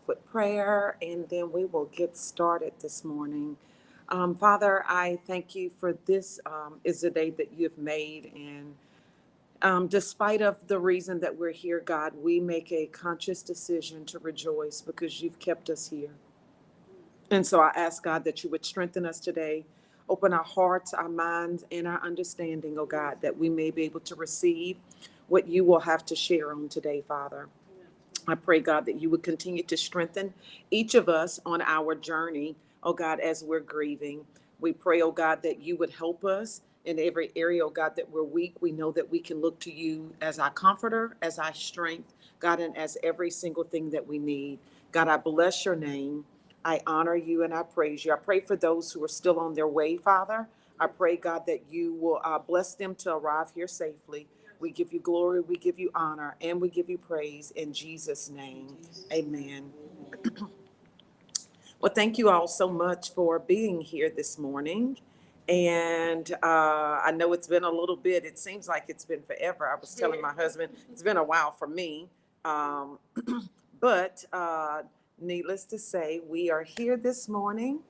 off with prayer and then we will get started this morning. Father, I thank you for this is the day that you've made. And despite of the reason that we're here, God, we make a conscious decision to rejoice because you've kept us here. And so I ask God that you would strengthen us today, open our hearts, our minds, and our understanding, oh God, that we may be able to receive what you will have to share on today, Father. I pray, God, that you would continue to strengthen each of us on our journey, oh God, as we're grieving. We pray, oh God, that you would help us in every area, oh God, that we're weak. We know that we can look to you as our comforter, as our strength, God, and as every single thing that we need. God, I bless your name. I honor you and I praise you. I pray for those who are still on their way, Father. I pray, God, that you will bless them to arrive here safely. We give you glory, we give you honor, and we give you praise in Jesus' name. Amen. Well, thank you all so much for being here this morning. And I know it's been a little bit, it seems like it's been forever. I was telling my husband, it's been a while for me. Um, but needless to say, we are here this morning.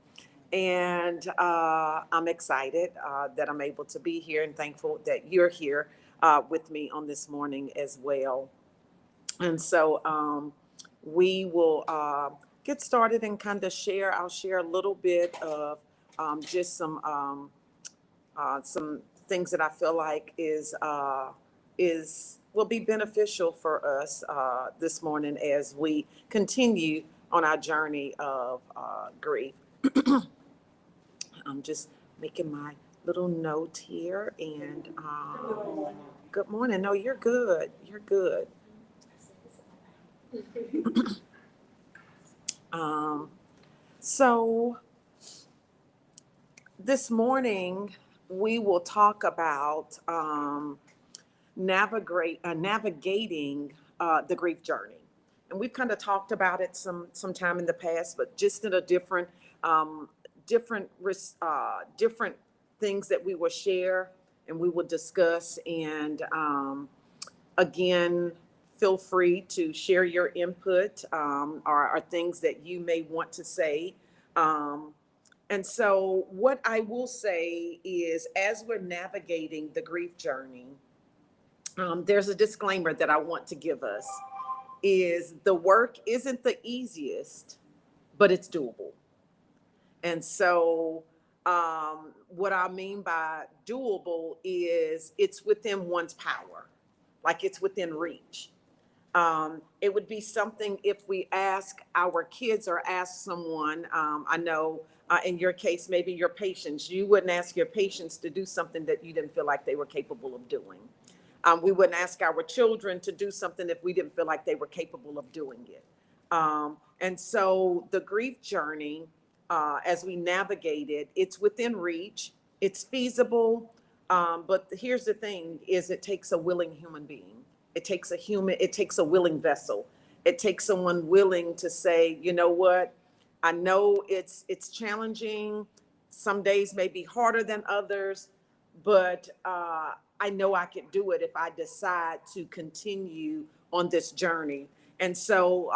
And I'm excited that I'm able to be here and thankful that you're here with me on this morning as well. And so we will get started and kind of share. I'll share a little bit of just some things that I feel like is will be beneficial for us this morning as we continue on our journey of grief. I'm just making my little note here and good morning. No, you're good. You're good. Um, so this morning we will talk about navigating the grief journey, and we've kind of talked about it sometime in the past, but just in a um, different different things that we will share and we will discuss. And again, feel free to share your input or things that you may want to say. Um, and so, what I will say is, as we're navigating the grief journey, there's a disclaimer that I want to give us is the work isn't the easiest, but it's doable. And so, what I mean by doable is it's within one's power, like it's within reach. It would be something if we ask our kids or ask someone, I know in your case, maybe your patients, you wouldn't ask your patients to do something that you didn't feel like they were capable of doing. We wouldn't ask our children to do something if we didn't feel like they were capable of doing it. And so the grief journey, as we navigate it, it's within reach, it's feasible. But here's the thing is it takes a willing human being. It takes a willing vessel. It takes someone willing to say, you know what, I know it's challenging. Some days may be harder than others, but I know I can do it if I decide to continue on this journey. And so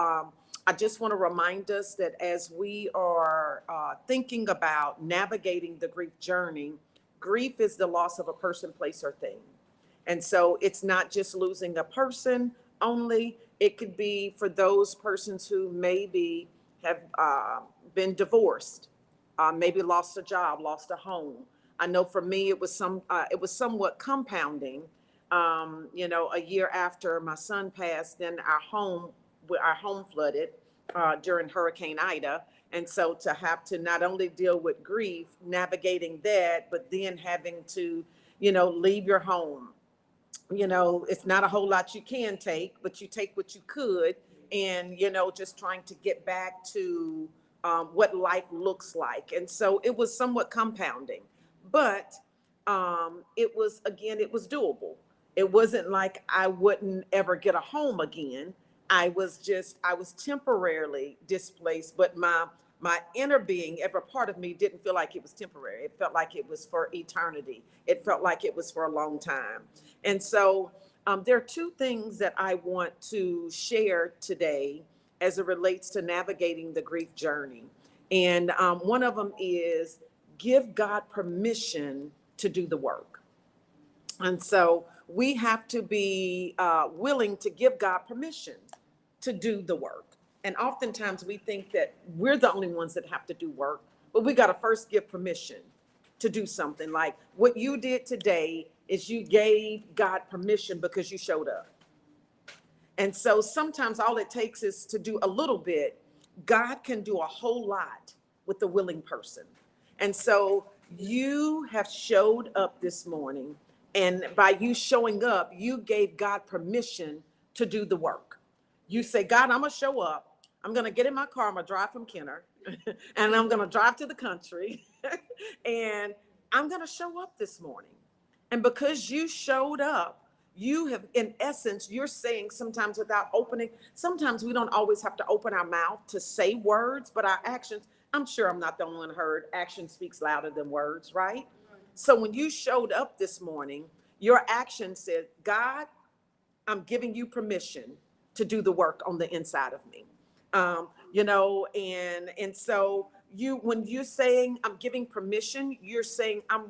I just want to remind us that as we are thinking about navigating the grief journey, grief is the loss of a person, place, or thing. And so it's not just losing a person only, it could be for those persons who maybe have been divorced, maybe lost a job, lost a home. I know for me, it was somewhat compounding. A year after my son passed, then our home flooded during Hurricane Ida. And so to have to not only deal with grief, navigating that, but then having to, leave your home. It's not a whole lot you can take, but you take what you could, and just trying to get back to what life looks like. And so it was somewhat compounding, but it was doable. It wasn't like I wouldn't ever get a home again. I was temporarily displaced, but my inner being, every part of me didn't feel like it was temporary. It felt like it was for eternity. It felt like it was for a long time. And so there are two things that I want to share today as it relates to navigating the grief journey. And one of them is give God permission to do the work. And so we have to be willing to give God permission to do the work. And oftentimes we think that we're the only ones that have to do work, but we got to first give permission to do something. Like what you did today is you gave God permission because you showed up. And so sometimes all it takes is to do a little bit. God can do a whole lot with the willing person. And so you have showed up this morning, and by you showing up, you gave God permission to do the work. You say, God, I'm going to show up. I'm going to get in my car. I'm going to drive from Kenner and I'm going to drive to the country and I'm going to show up this morning. And because you showed up, you have, in essence, you're saying sometimes without opening, sometimes we don't always have to open our mouth to say words, but our actions, I'm sure I'm not the only one heard, action speaks louder than words, right? So when you showed up this morning, your action said, God, I'm giving you permission to do the work on the inside of me. And so when you're saying I'm giving permission, you're saying I'm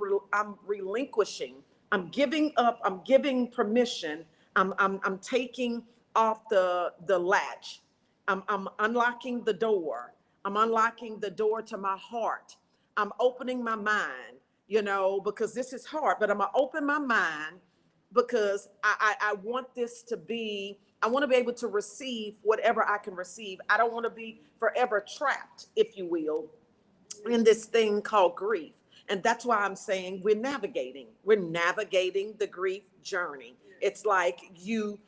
relinquishing, I'm giving up, I'm giving permission, I'm taking off the latch, I'm unlocking the door, I'm unlocking the door to my heart, I'm opening my mind, because this is hard, but I'm gonna open my mind because I want this to be, I want to be able to receive whatever I can receive. I don't want to be forever trapped, if you will, in this thing called grief. And that's why I'm saying we're navigating the grief journey. It's like you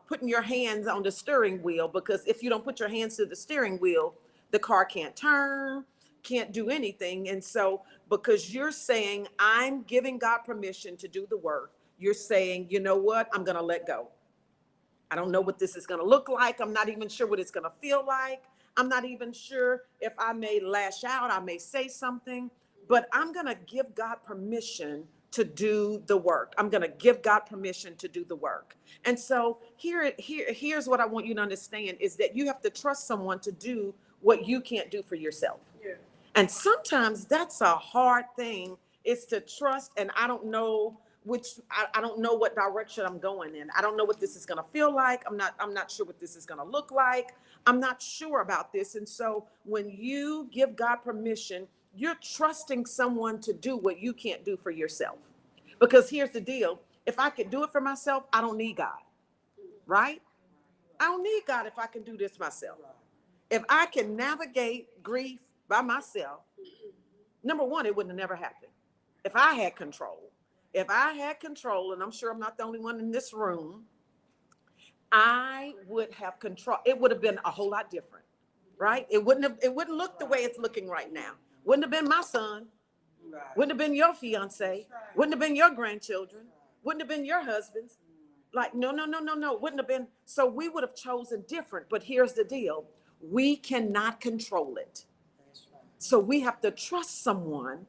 putting your hands on the steering wheel, because if you don't put your hands to the steering wheel, the car can't turn, can't do anything. And so because you're saying I'm giving God permission to do the work, you're saying, you know what, I'm going to let go. I don't know what this is going to look like. I'm not even sure what it's going to feel like. I'm not even sure if I may lash out, I may say something, but I'm going to give God permission to do the work. I'm going to give God permission to do the work. And so here's what I want you to understand is that you have to trust someone to do what you can't do for yourself. Yeah. And sometimes that's a hard thing, is to trust. And I don't know I don't know what direction I'm going in. I don't know what this is going to feel like. I'm not sure what this is going to look like. I'm not sure about this. And so when you give God permission, you're trusting someone to do what you can't do for yourself. Because here's the deal. If I could do it for myself, I don't need God, right? I don't need God if I can do this myself. If I can navigate grief by myself, number one, it wouldn't have never happened. If I had control, and I'm sure I'm not the only one in this room, I would have control. It would have been a whole lot different, right? It wouldn't look the way it's looking right now. Wouldn't have been my son. Wouldn't have been your fiance. Wouldn't have been your grandchildren. Wouldn't have been your husbands. Like, no. Wouldn't have been. So we would have chosen different. But here's the deal. We cannot control it. So we have to trust someone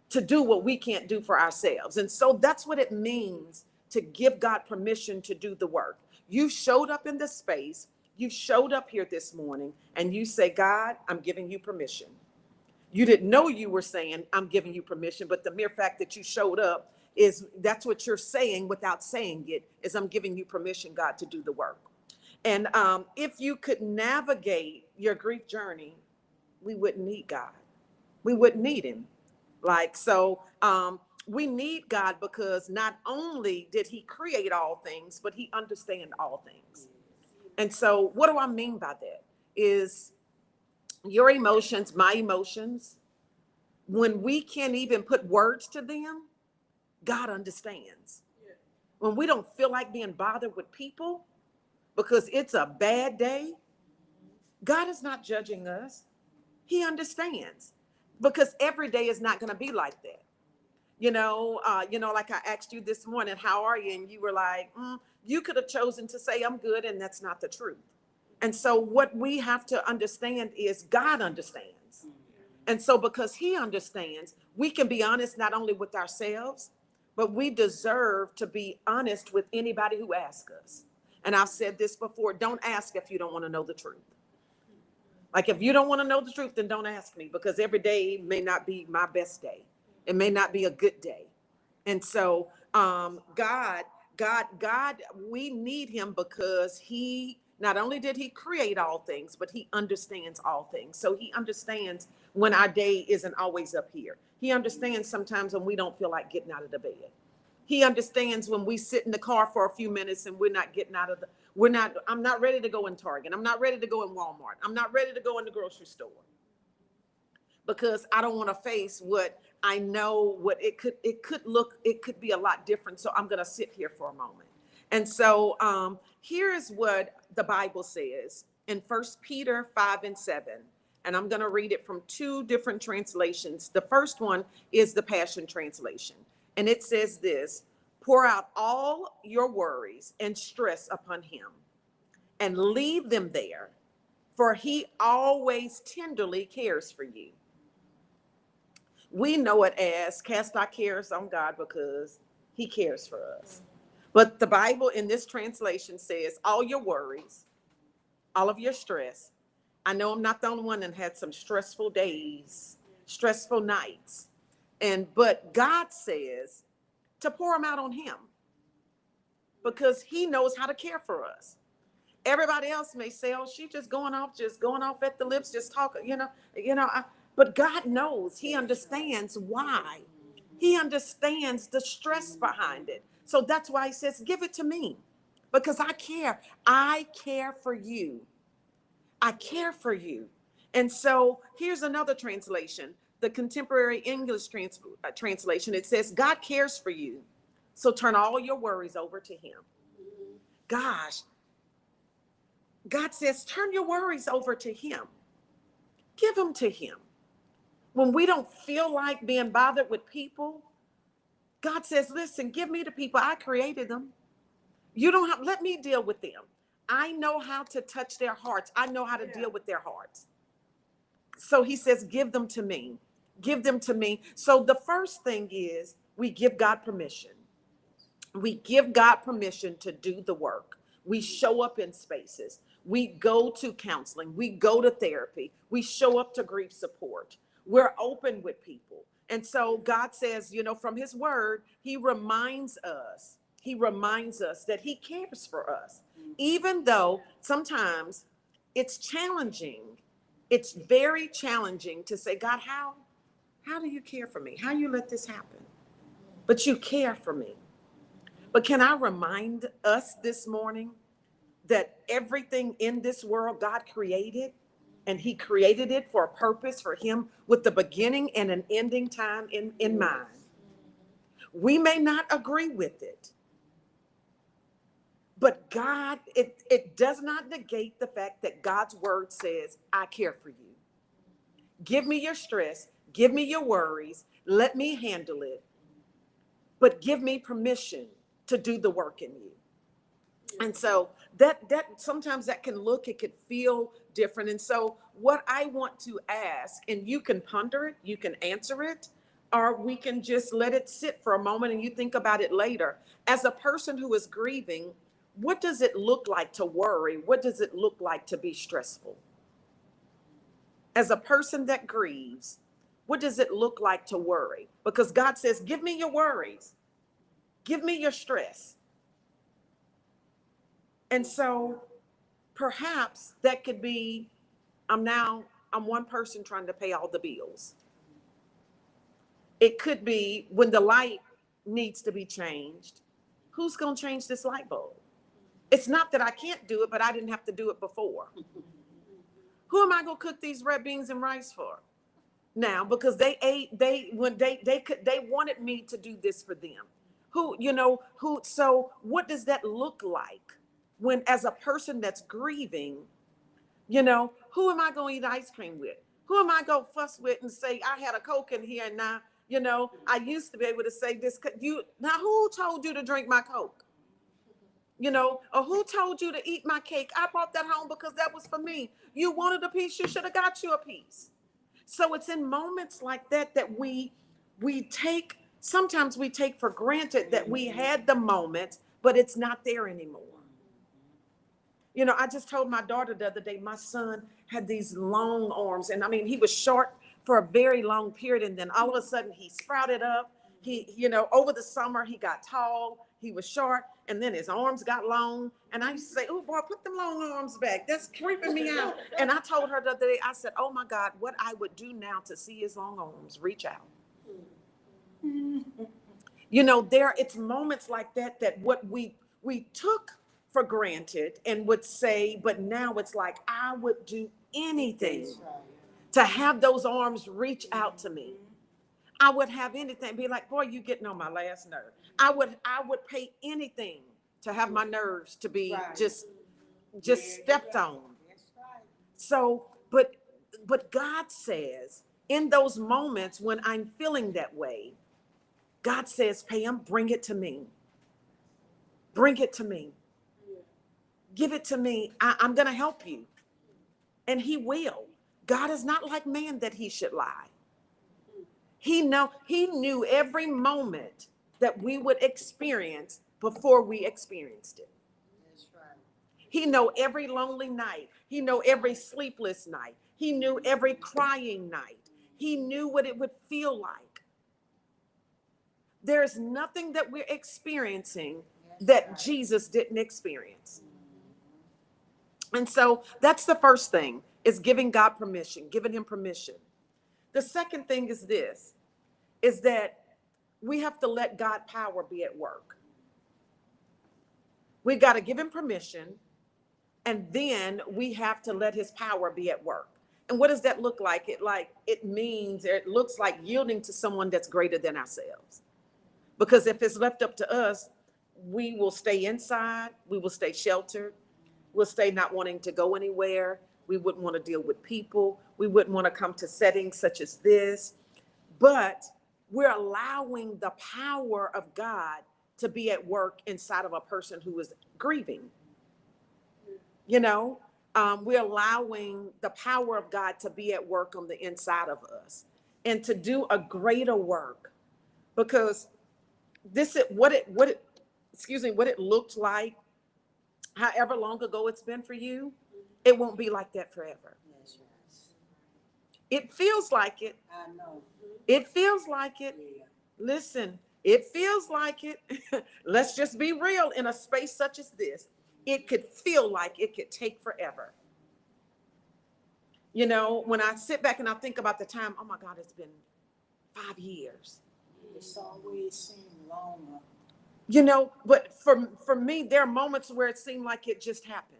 to do what we can't do for ourselves. And so that's what it means to give God permission to do the work. You showed up in this space, you showed up here this morning, and you say, God, I'm giving you permission. You didn't know you were saying, I'm giving you permission, but the mere fact that you showed up that's what you're saying without saying it, is I'm giving you permission, God, to do the work. And if you could navigate your grief journey, we wouldn't need God. We wouldn't need him. We need God because not only did he create all things, but he understands all things. And so what do I mean by that? Is your emotions, my emotions, when we can't even put words to them, God understands. When we don't feel like being bothered with people because it's a bad day, God is not judging us. He understands. Because every day is not going to be like that. Like I asked you this morning, how are you? And you were like, you could have chosen to say I'm good. And that's not the truth. And so what we have to understand is God understands. And so because he understands, we can be honest, not only with ourselves, but we deserve to be honest with anybody who asks us. And I've said this before, don't ask if you don't want to know the truth. Like if you don't want to know the truth, then don't ask me, because every day may not be my best day. It may not be a good day. And so God, we need him because he not only did he create all things, but he understands all things. So he understands when our day isn't always up here. He understands sometimes when we don't feel like getting out of the bed. He understands when we sit in the car for a few minutes and we're not getting out of the, I'm not ready to go in Target. I'm not ready to go in Walmart. I'm not ready to go in the grocery store because I don't want to face what I know what it could be a lot different. So I'm going to sit here for a moment. And so here is what the Bible says in 1 Peter 5:7. And I'm going to read it from two different translations. The first one is the Passion Translation. And it says this: pour out all your worries and stress upon him and leave them there, for he always tenderly cares for you. We know it as cast our cares on God because he cares for us. But the Bible in this translation says all your worries, all of your stress. I know I'm not the only one that had some stressful days, stressful nights. But God says to pour them out on him because he knows how to care for us. Everybody else may say, oh, she just going off at the lips, just talking, but God knows. He understands why. He understands the stress behind it. So that's why he says, give it to me because I care. I care for you. I care for you. And so here's another translation, the Contemporary English translation. It says, God cares for you. So turn all your worries over to him. Gosh, God says, turn your worries over to him. Give them to him. When we don't feel like being bothered with people, God says, listen, give me the people. I created them. You don't have, let me deal with them. I know how to touch their hearts. I know how to deal with their hearts. So he says, give them to me. Give them to me. So the first thing is we give God permission. We give God permission to do the work. We show up in spaces. We go to counseling. We go to therapy. We show up to grief support. We're open with people. And so God says, from his word, he reminds us that he cares for us, even though sometimes it's challenging. It's very challenging to say, God, how do you care for me? How you let this happen? But you care for me. But can I remind us this morning that everything in this world God created, and he created it for a purpose for him with the beginning and an ending time in mind. We may not agree with it, but God, it does not negate the fact that God's word says, I care for you. Give me your stress. Give me your worries. Let me handle it. But give me permission to do the work in you. And so that sometimes that can it could feel different. And so what I want to ask, and you can ponder it, you can answer it, or we can just let it sit for a moment and you think about it later. As a person who is grieving, what does it look like to worry? What does it look like to be stressful? As a person that grieves, what does it look like to worry? Because God says, give me your worries. Give me your stress. And so perhaps that could be, I'm one person trying to pay all the bills. It could be when the light needs to be changed. Who's going to change this light bulb? It's not that I can't do it, but I didn't have to do it before. Who am I going to cook these red beans and rice for? Now, because they wanted me to do this for them. So what does that look like when, as a person that's grieving, who am I going to eat ice cream with? Who am I going to fuss with and say, I had a Coke in here and now, I used to be able to say this. Now who told you to drink my Coke? Or who told you to eat my cake? I brought that home because that was for me. You wanted a piece, you should have got you a piece. So it's in moments like that that sometimes we take for granted that we had the moment, but it's not there anymore. You know, I just told my daughter the other day, my son had these long arms. And I mean, he was short for a very long period. And then all of a sudden he sprouted up. Over the summer, he got tall. He was short. And then his arms got long. And I used to say, oh, boy, put them long arms back. That's creeping me out. And I told her the other day, I said, oh, my God, what I would do now to see his long arms reach out. It's moments like that what we took for granted and would say, but now it's like, I would do anything to have those arms reach out to me. I would have anything, be like, boy, you getting on my last nerve. I would pay anything to have my nerves to be just stepped on. So, but God says in those moments when I'm feeling that way, God says, Pam, bring it to me. Bring it to me. Give it to me. I'm going to help you. And he will. God is not like man that he should lie. He knew every moment that we would experience before we experienced it. That's right. He know every lonely night. He know every sleepless night. He knew every crying night. He knew what it would feel like. There's nothing that we're experiencing that Jesus didn't experience. And so that's the first thing, is giving God permission, giving him permission. The second thing is this, is that we have to let God's power be at work. We got to give him permission, and then we have to let his power be at work. And what does that look like? It looks like yielding to someone that's greater than ourselves. Because if it's left up to us, we will stay inside, we will stay sheltered, we'll stay not wanting to go anywhere. We wouldn't want to deal with people. We wouldn't want to come to settings such as this. But we're allowing the power of God to be at work inside of a person who is grieving. We're allowing the power of God to be at work on the inside of us and to do a greater work, because this is what it looked like, however long ago it's been for you. It won't be like that forever. It feels like it. I know. It feels like it. Yeah. Listen, it feels like it. Let's just be real. In a space such as this, it could feel like it could take forever. When I sit back and I think about the time, oh my God, it's been 5 years. It's always seemed longer. But for me, there are moments where it seemed like it just happened.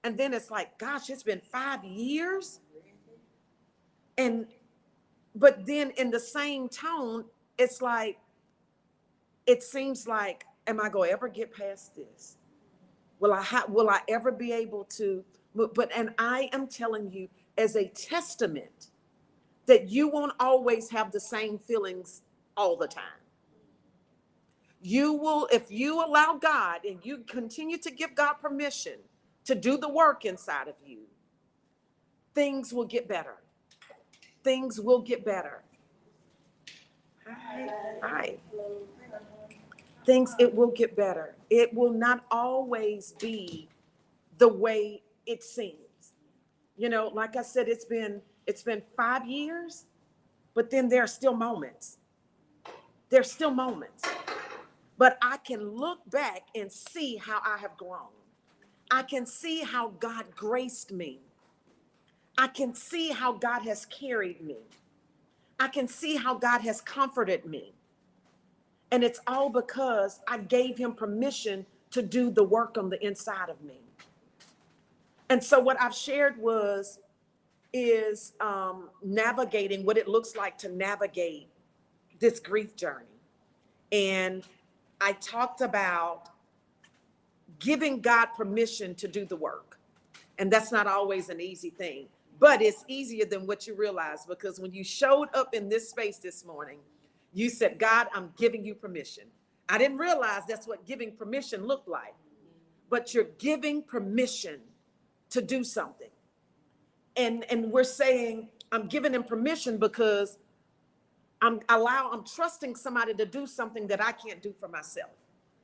And then it's like, gosh, it's been 5 years. But then in the same tone, it's like, it seems like, am I going to ever get past this? Will I ever be able to? And I am telling you, as a testament, that you won't always have the same feelings all the time. You will, if you allow God and you continue to give God permission to do the work inside of you, things will get better. Things will get better. Hi. It will get better. It will not always be the way it seems. Like I said, it's been 5 years, but then there are still moments. There's still moments. But I can look back and see how I have grown. I can see how God graced me. I can see how God has carried me. I can see how God has comforted me. And it's all because I gave him permission to do the work on the inside of me. And so what I've shared is navigating what it looks like to navigate this grief journey. And I talked about giving God permission to do the work. And that's not always an easy thing, but it's easier than what you realize, because when you showed up in this space this morning, you said, God, I'm giving you permission. I didn't realize that's what giving permission looked like, but you're giving permission to do something. And we're saying, I'm giving him permission because I'm trusting somebody to do something that I can't do for myself.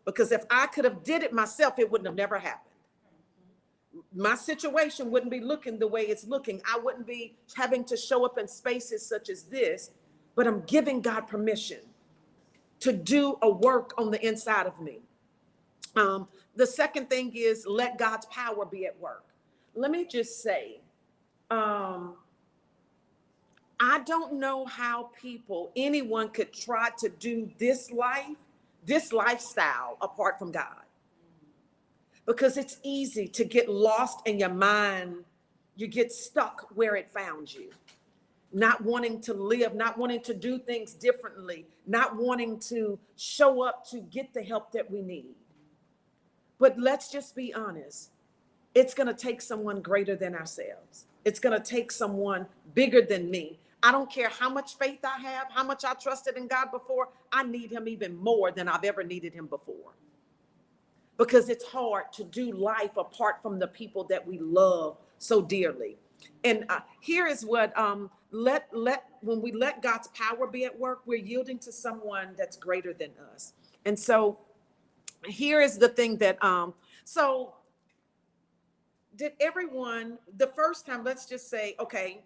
Because if I could have did it myself, it wouldn't have never happened. my situation wouldn't be looking the way it's looking. I wouldn't be having to show up in spaces such as this, but I'm giving God permission to do a work on the inside of me. The second thing is let God's power be at work. Let me just say, I don't know how anyone could try to do this lifestyle apart from God. Because it's easy to get lost in your mind. You get stuck where it found you. Not wanting to live, not wanting to do things differently, not wanting to show up to get the help that we need. But let's just be honest. It's going to take someone greater than ourselves. It's going to take someone bigger than me. I don't care how much faith I have, how much I trusted in God before. I need him even more than I've ever needed him before. Because it's hard to do life apart from the people that we love so dearly. And here is what, when we let God's power be at work, we're yielding to someone that's greater than us. And so here is the thing that, so did everyone, the first time, let's just say, okay,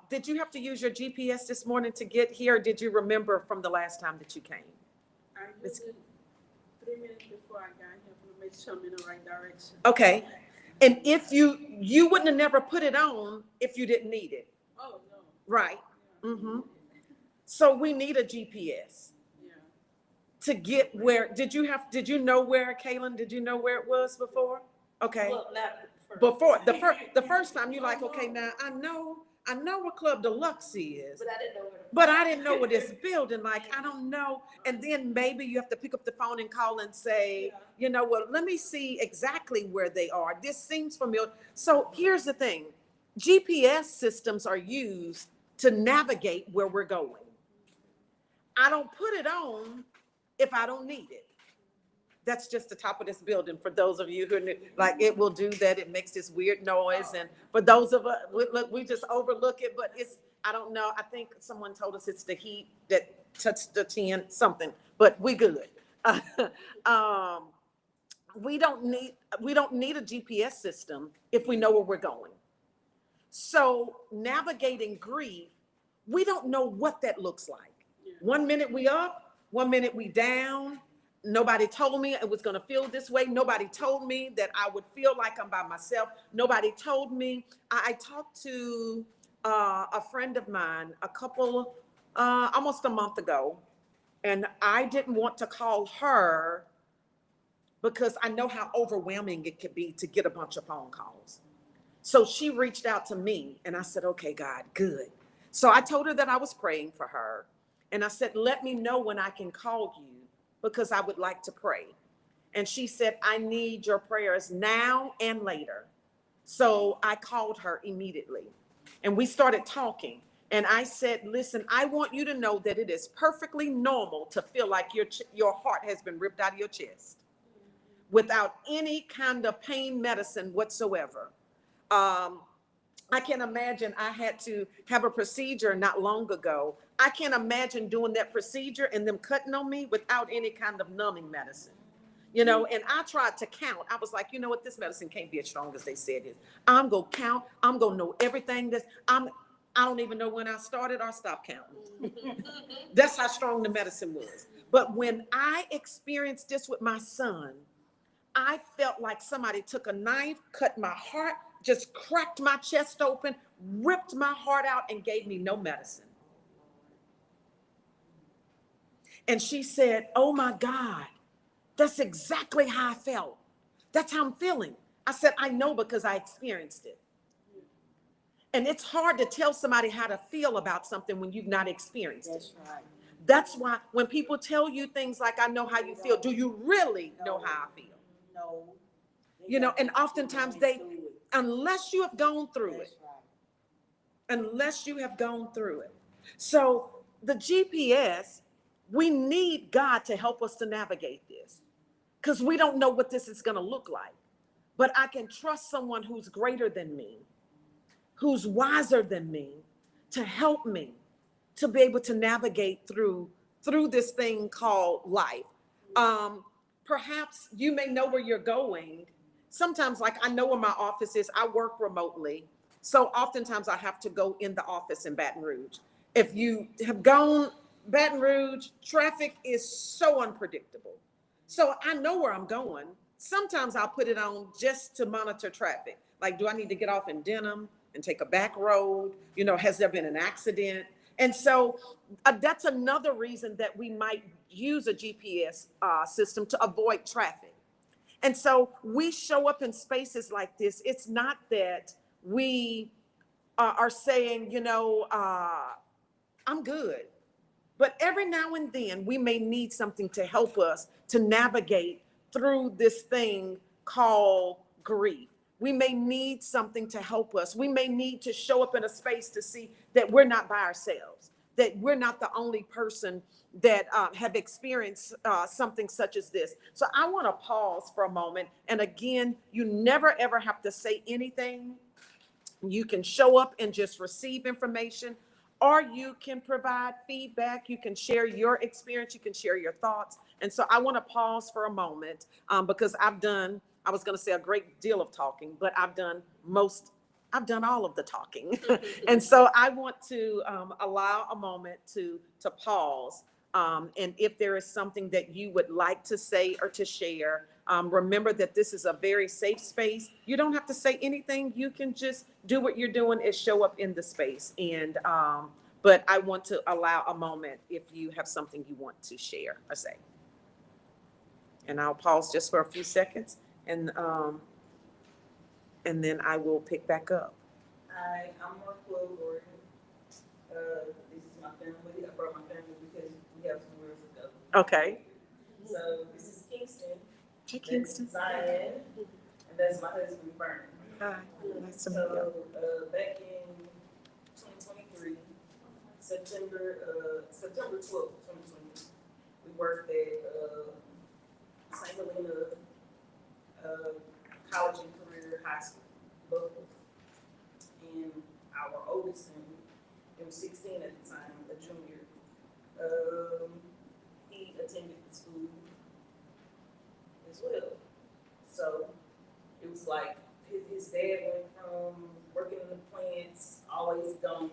did you have to use your GPS this morning to get here? Or did you remember from the last time that you came? I used it 3 minutes before I got here to make sure I'm in the right direction. Okay. And if you wouldn't have never put it on if you didn't need it. Oh, no. Right. Mm-hmm. So we need a GPS to get where, did you know where, Kaylin, did you know where it was before? Okay. Well, not Before, the first time you're like, okay, now I know what Club Deluxe is. But I didn't know what this building, like, I don't know. And then maybe you have to pick up the phone and call and say, well, let me see exactly where they are. This seems familiar. So here's the thing. GPS systems are used to navigate where we're going. I don't put it on if I don't need it. That's just the top of this building. For those of you who are like, it will do that. It makes this weird noise. And for those of us, we just overlook it, but I don't know. I think someone told us it's the heat that touched the tin, something, but we good. We don't need a GPS system if we know where we're going. So navigating grief, we don't know what that looks like. 1 minute we up, 1 minute we down. Nobody told me it was going to feel this way. Nobody told me that I would feel like I'm by myself. Nobody told me. I talked to a friend of mine almost a month ago, and I didn't want to call her because I know how overwhelming it could be to get a bunch of phone calls. So she reached out to me, and I said, okay, God, good. So I told her that I was praying for her, and I said, let me know when I can call you, because I would like to pray. And she said, I need your prayers now and later. So I called her immediately and we started talking. And I said, listen, I want you to know that it is perfectly normal to feel like your heart has been ripped out of your chest without any kind of pain medicine whatsoever. I can imagine I had to have a procedure not long ago. I can't imagine doing that procedure and them cutting on me without any kind of numbing medicine, and I tried to count. I was like, you know what, this medicine can't be as strong as they said it is. I'm going to count. I'm going to know everything I don't even know when I started or stopped counting. That's how strong the medicine was. But when I experienced this with my son, I felt like somebody took a knife, cut my heart, just cracked my chest open, ripped my heart out, and gave me no medicine. And she said, oh my God, that's exactly how I felt. That's how I'm feeling. I said, I know, because I experienced it. And it's hard to tell somebody how to feel about something when you've not experienced it. That's right. That's why when people tell you things like, I know how you feel, do you really know how I feel? No. And oftentimes unless you have gone through it, So the GPS, we need God to help us to navigate this, because we don't know what this is going to look like. But I can trust someone who's greater than me, who's wiser than me, to help me to be able to navigate through this thing called life. Perhaps you may know where you're going sometimes, like, I know where my office is. I work remotely. So oftentimes I have to go in the office in Baton Rouge. If you have gone Baton Rouge, traffic is so unpredictable. So I know where I'm going. Sometimes I'll put it on just to monitor traffic. Like, do I need to get off in Denham and take a back road? You know, has there been an accident? And so that's another reason that we might use a GPS system to avoid traffic. And so we show up in spaces like this. It's not that we are saying, I'm good. But every now and then, we may need something to help us to navigate through this thing called grief. We may need something to help us. We may need to show up in a space to see that we're not by ourselves, that we're not the only person that have experienced something such as this. So I want to pause for a moment. And again, you never, ever have to say anything. You can show up and just receive information, or you can provide feedback. You can share your experience. You can share your thoughts. And so I want to pause for a moment because I was going to say a great deal of talking, but I've done all of the talking. And so I want to allow a moment to pause. And if there is something that you would like to say or to share, remember that this is a very safe space. You don't have to say anything. You can just do what you're doing is show up in the space. And but I want to allow a moment if you have something you want to share or say. And I'll pause just for a few seconds, and then I will pick back up. Hi, I'm Marquel Gordon. This is my family. I brought my family because we have somewhere to go. Okay. So this is Kingston. Hey, Kingston. That's Zion, and that's my husband, Vernon. Hi. Nice to meet you. So back in 2023, September 12th, 2020, we worked at St. Helena College and Career High School, both of us. And our oldest son, he was 16 at the time, a junior. He attended the school as well. So it was like his dad went from working in the plants, always gone,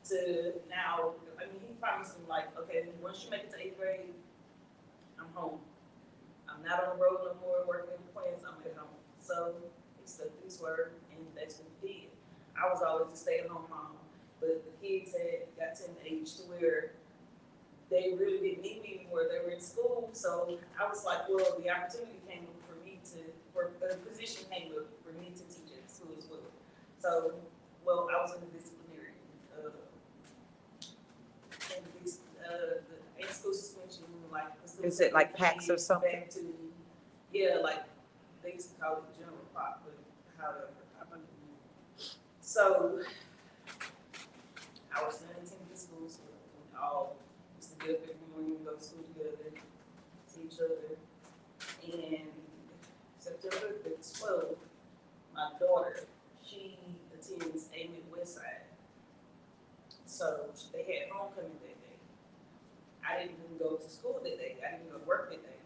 to now. I mean, he promised him like, okay, once you make it to 8th grade, I'm home. I'm not on the road no more working in the plants, I'm at home. So he stuck to his word, and that's what he did. I was always a stay-at-home mom, but the kids got to an age to where they really didn't need me anymore. They were in school, so I was like, well, the opportunity came up for a position came up for me to teach at school as well. So, I was in the disciplinary, the in-school suspension, like. Is it like PACS or something? Back to, yeah, like they used to call it general pop, but however, I don't know. So, I was attending the school, so we all used to get up every morning, go to school together, see each other. And September the 12th, my daughter, she attends a Midwest side. So they had homecoming that day. I didn't even go to school that day. I didn't even go to work that day.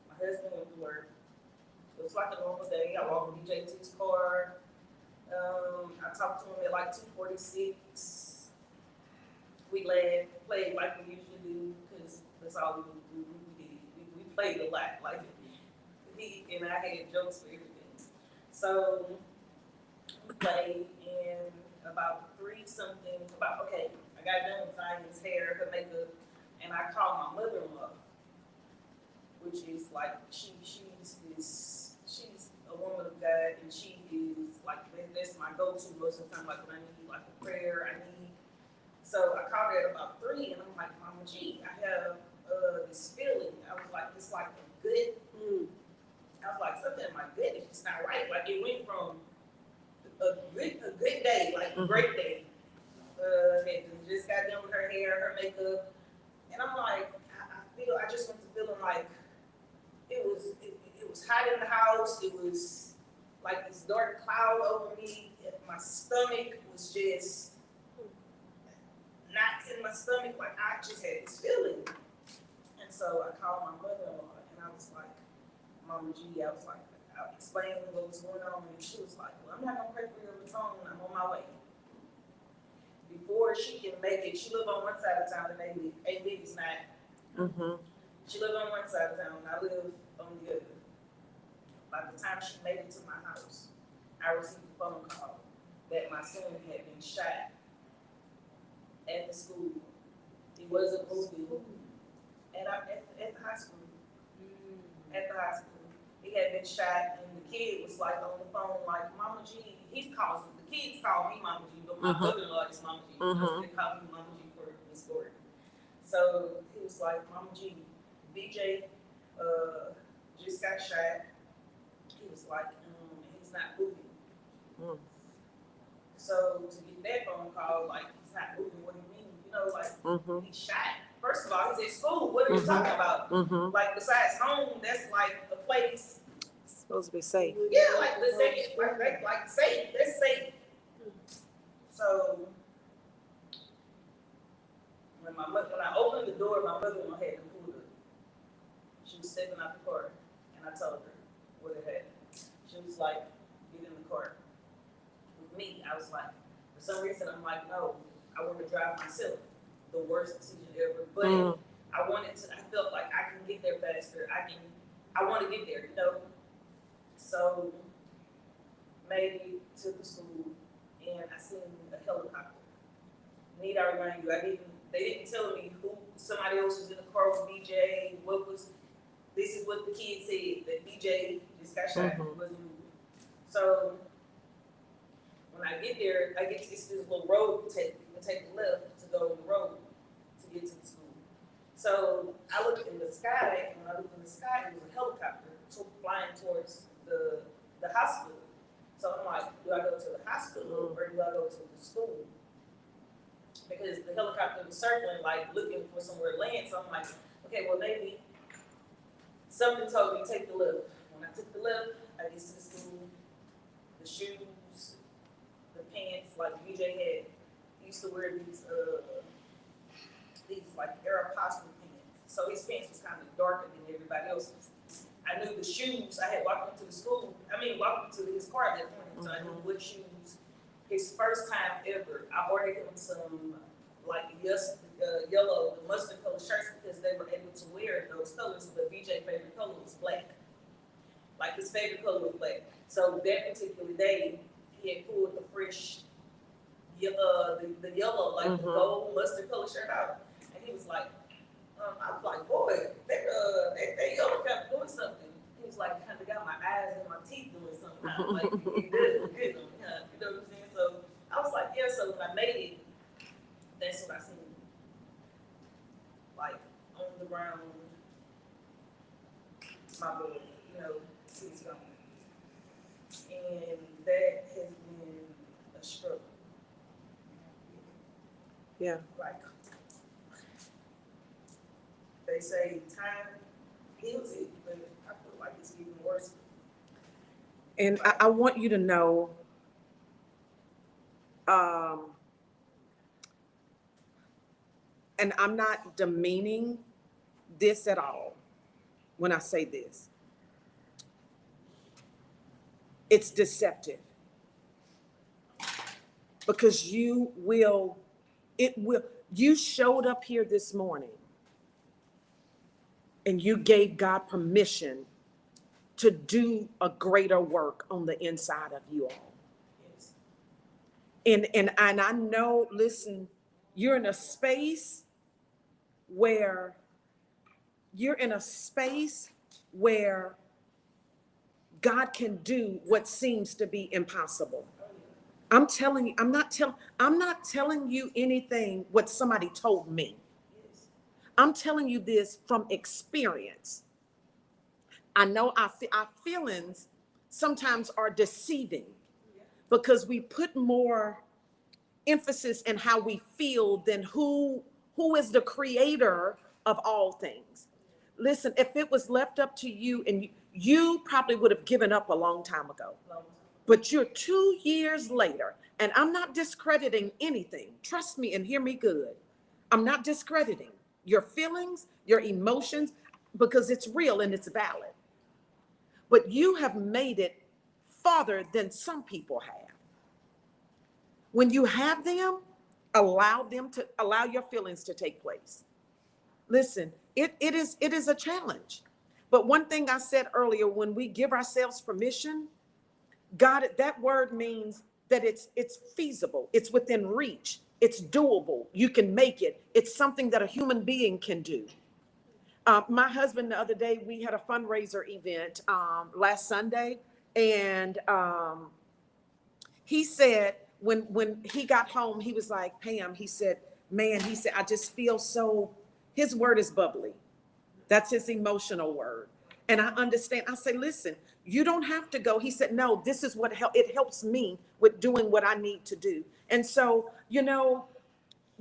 My husband went to work. It was like a normal day. I walked with DJ to his car. I talked to him at like 2:46. We laughed, played like we usually do, because that's all we did. We played a lot. Like, he and I had jokes for everything. So we played, and about I got done with Zion's hair, her makeup, and I called my mother-in-law, which is like, she's a woman of God, and she is like, that's my go-to most of the time, like when I need like a prayer, so I called her at about 3, and I'm like, Mama G, I have this feeling. I was like, it's like a good, I was like, something in my gut is just not right. Like, it went from a good day, like a great day. And just got done with her hair, her makeup, and I'm like, I just went to feeling like it was hot in the house. It was like this dark cloud over me. My stomach was just knots in my stomach. Like, I just had this feeling. And so I called my mother-in-law, and I was like, Mama G, I was like, I explained what was going on, and she was like, well, I'm not gonna pray for you over the phone, I'm on my way. Before she can make it, she lived on one side of town, and A-Baby's not. Mm-hmm. She lived on one side of town, I live on the other. By the time she made it to my house, I received a phone call that my son had been shot at the school. He wasn't moving, and I'm at the high school. At the high school, he had been shot, and the kid was like on the phone, like, Mama G. The kids call me Mama G, but my mother-in-law is Mama G. Because they call me Mama G for Miss Gordon. So he was like, Mama G, BJ just got shot. He was like, he's not moving. Mm. So to get that phone call, like, he's not moving, what do you mean? You know, like, he's shot. First of all, he's at school. What are you talking about? Like, besides home, that's like a place. It's supposed to be safe. Yeah, like the safe, like safe. That's safe. So when I opened the door, my mother-in-law had computer. She was stepping out the car, and I told her what it had. She was like, "Get in the car." With me, I was like, for some reason, I'm like, no, I want to drive myself. The worst decision ever, but I felt like I can get there faster. I want to get there, you know. So made it to the school, and I seen a helicopter. Need I remind you, they didn't tell me who, somebody else was in the car with BJ, this is what the kid said, that BJ just got shot, wasn't moving. So when I get there, I get to this little road to take the left to go on the road to get to the school. So I looked in the sky, and when I looked in the sky, it was a helicopter flying towards the hospital. So I'm like, do I go to the hospital or do I go to the school? Because the helicopter was circling, like looking for somewhere to land. So I'm like, okay, well maybe something told me take the left. When I took the left, I get to the school, the shoes, the pants, like BJ had. He used to wear these like Aeropostale pants. So his pants was kind of darker than everybody else's. I knew the shoes. I had walked into his car at that point, so I knew what shoes. His first time ever, I ordered him some yellow, mustard colored shirts because they were able to wear those colors. But BJ's favorite color was black. Like his favorite color was black. So that particular day, he had pulled the fresh, the yellow, like the gold mustard colored shirt out, and he was like, I was like, boy, that yellow kept doing something. He was like, kind of got my eyes and my teeth doing something. Like, it does look good on me, huh? You know what I'm saying? So I was like, yeah. So when I made it, that's what I seen. Like on the ground, my boy, you know, he's gone, and that has been a struggle. Yeah. Like, they say time heals it, but I feel like it's even worse. And I want you to know, and I'm not demeaning this at all when I say this. It's deceptive. Because you showed up here this morning and you gave God permission to do a greater work on the inside of you all. Yes. And I know, listen, you're in a space where God can do what seems to be impossible. I'm telling you, I'm not telling you anything what somebody told me. Yes. I'm telling you this from experience. I know our feelings sometimes are deceiving because we put more emphasis in how we feel than who is the creator of all things. Listen, if it was left up to you, and you probably would have given up a long time ago. But you're 2 years later, and I'm not discrediting anything. Trust me and hear me good. I'm not discrediting your feelings, your emotions, because it's real and it's valid. but you have made it farther than some people have. When you have them, allow your feelings to take place. Listen, it is a challenge. But one thing I said earlier, when we give ourselves permission, God, that word means that it's feasible, it's within reach, it's doable, you can make it. It's something that a human being can do. My husband, the other day, we had a fundraiser event last Sunday, and he said when he got home, he was like, Pam, he said, man, he said, I just feel so, his word is bubbly. That's his emotional word. And I understand. I say, listen, you don't have to go. He said, no, this is what it helps me with doing what I need to do. And so, y'all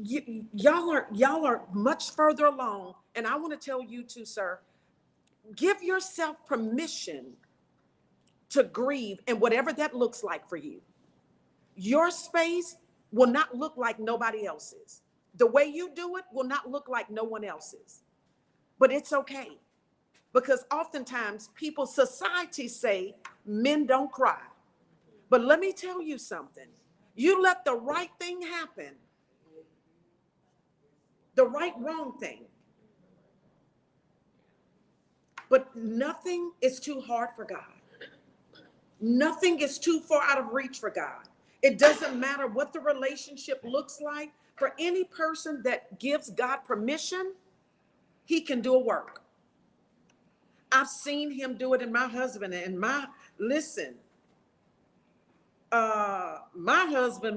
are much further along. And I want to tell you too, sir, give yourself permission to grieve, and whatever that looks like for you. Your space will not look like nobody else's. The way you do it will not look like no one else's. But it's okay. Because oftentimes society say men don't cry. But let me tell you something. You let the right thing happen, the wrong thing. But nothing is too hard for God. Nothing is too far out of reach for God. It doesn't matter what the relationship looks like. For any person that gives God permission, he can do a work. I've seen him do it in my husband and my husband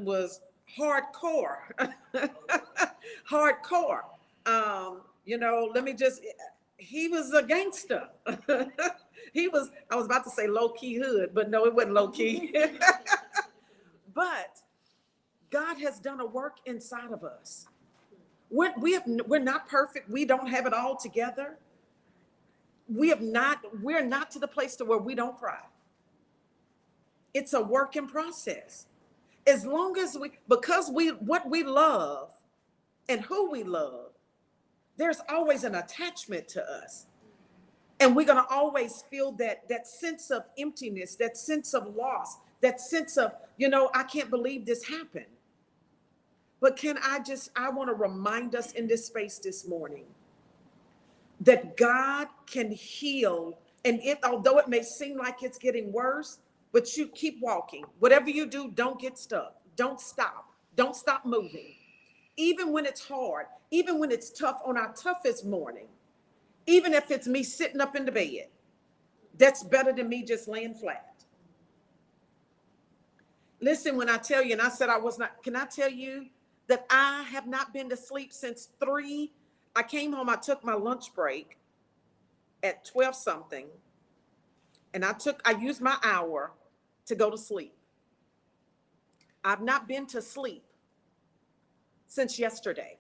was hardcore. Hardcore. He was a gangster. I was about to say low key hood, but no, it wasn't low key. But God has done a work inside of us. We're not perfect. We don't have it all together. We're not to the place to where we don't cry. It's a work in process. As long as what we love and who we love, there's always an attachment to us. And we're going to always feel that sense of emptiness, that sense of loss, that sense of, I can't believe this happened. But I want to remind us in this space this morning that God can heal. And although it may seem like it's getting worse, but you keep walking. Whatever you do, don't get stuck. Don't stop. Don't stop moving. Even when it's hard, even when it's tough on our toughest morning, even if it's me sitting up in the bed, that's better than me just laying flat. Listen, when I tell you, and I said I was not, can I tell you that I have not been to sleep since 3? I came home, I took my lunch break at 12 something, and I used my hour to go to sleep. I've not been to sleep since yesterday.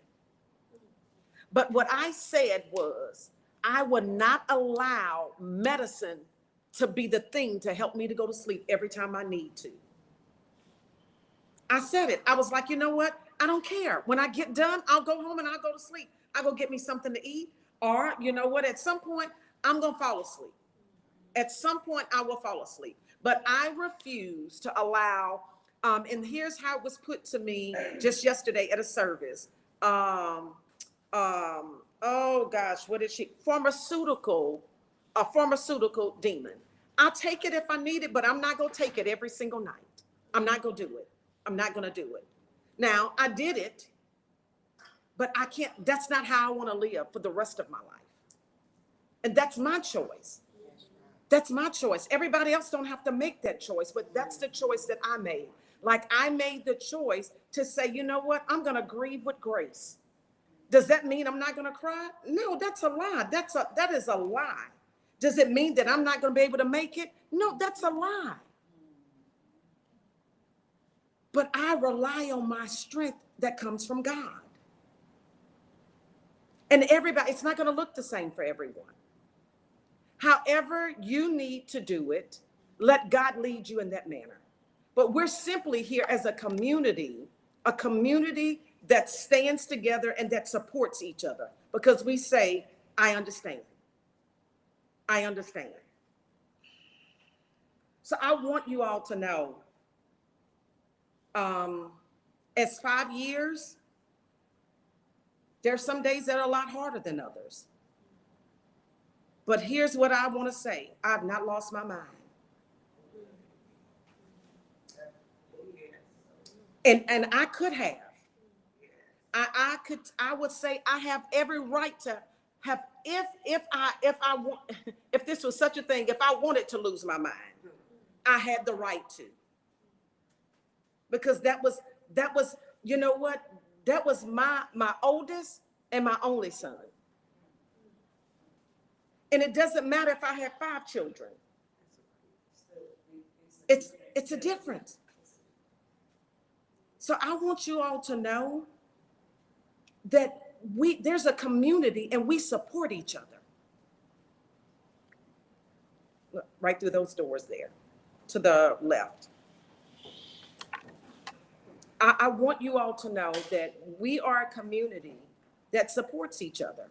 But what I said was, I would not allow medicine to be the thing to help me to go to sleep every time I need to. I said it. I was like, you know what? I don't care. When I get done, I'll go home and I'll go to sleep. I'll go get me something to eat. Or, you know what? At some point, I'm going to fall asleep. At some point, I will fall asleep. But I refuse to allow, and here's how it was put to me just yesterday at a service. Oh gosh, what is she? A pharmaceutical demon. I'll take it if I need it, but I'm not going to take it every single night. I'm not going to do it. I'm not going to do it. Now, I did it, but I can't, that's not how I want to live for the rest of my life. And that's my choice. That's my choice. Everybody else don't have to make that choice, but that's the choice that I made. Like I made the choice to say, you know what? I'm going to grieve with grace. Does that mean I'm not going to cry? No, that's a lie. That is a lie. Does it mean that I'm not going to be able to make it? No, that's a lie. But I rely on my strength that comes from God. And everybody, it's not going to look the same for everyone. However you need to do it, let God lead you in that manner. But we're simply here as a community that stands together and that supports each other, because we say, I understand. I understand. So I want you all to know, as 5 years, there's some days that are a lot harder than others. But here's what I want to say. I've not lost my mind. And I could have. I would say I have every right to have, if I want, if this was such a thing, if I wanted to lose my mind, I had the right to. Because that was, you know what? That was my oldest and my only son. And it doesn't matter if I have 5 children. It's a difference. So I want you all to know that there's a community and we support each other. Look, right through those doors there, to the left. I want you all to know that we are a community that supports each other.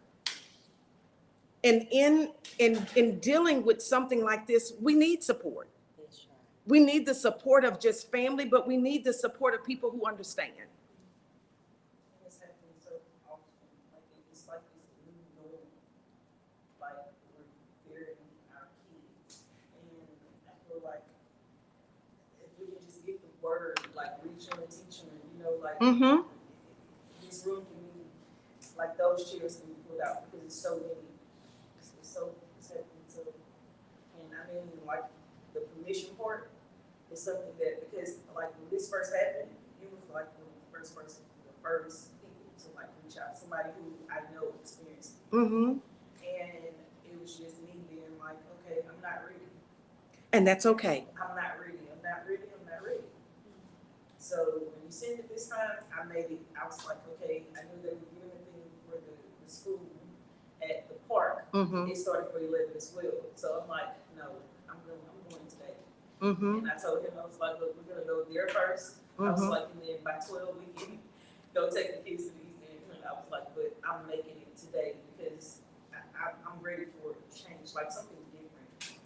And in dealing with something like this, we need support. We need the support of just family, but we need the support of people who understand. It's happening so often, like it's like this new norm, like we're burying our kids, and I feel like if we can just get the word, like reach them and teach them, you know, like this room can be, like those chairs can be pulled out because it's so many, it's happening so, and I mean like the permission part is something that, because like when this first happened, you was like one of the first person, the first people to like reach out, somebody who I know experienced it. And it was just me being like, okay, I'm not ready. And that's okay. I'm not ready. So when you sent it this time, I made it, I was like, okay, I knew they were doing a thing for the school at the park. It started for 11 as well. So I'm like, no, I'm going today. And I told him, I was like, look, we're gonna go there first. I was like, and then by 12 we can go take the kids to the East End. And I was like, but I'm making it today because I'm ready for change, like something different.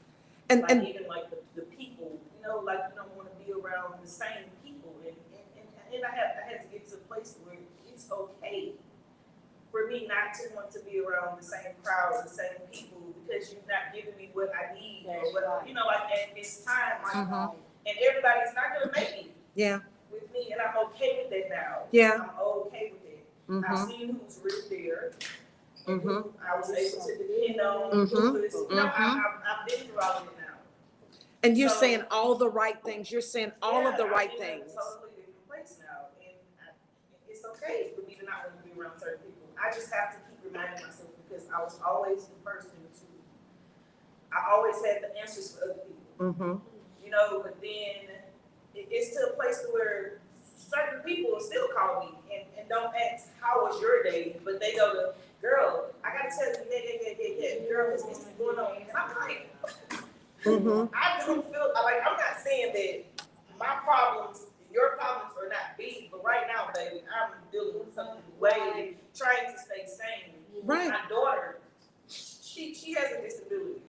And even like the people, you know, like you don't want to be around the same people. And I had to get to a place where it's okay for me not to want to be around the same crowd, the same people, because you're not giving me what I need or what, you know, like at this time, like, and everybody's not gonna make it with me, and I'm okay with that now. I'm okay with it. I've seen who's really there, and who I was able to depend on. Who is, you know, I've been through all of it now. And you're saying all the right things. You're saying all of the right things. I'm in a totally different place now, and it's okay for me to not want to be around certain people. I just have to keep reminding myself because I was always the person I always had the answers for other people. You know, but then it's to a place where certain people will still call me and don't ask how was your day, but they go to, girl, I gotta tell you, girl, this is going on. And I'm like, I don't feel like, I'm not saying that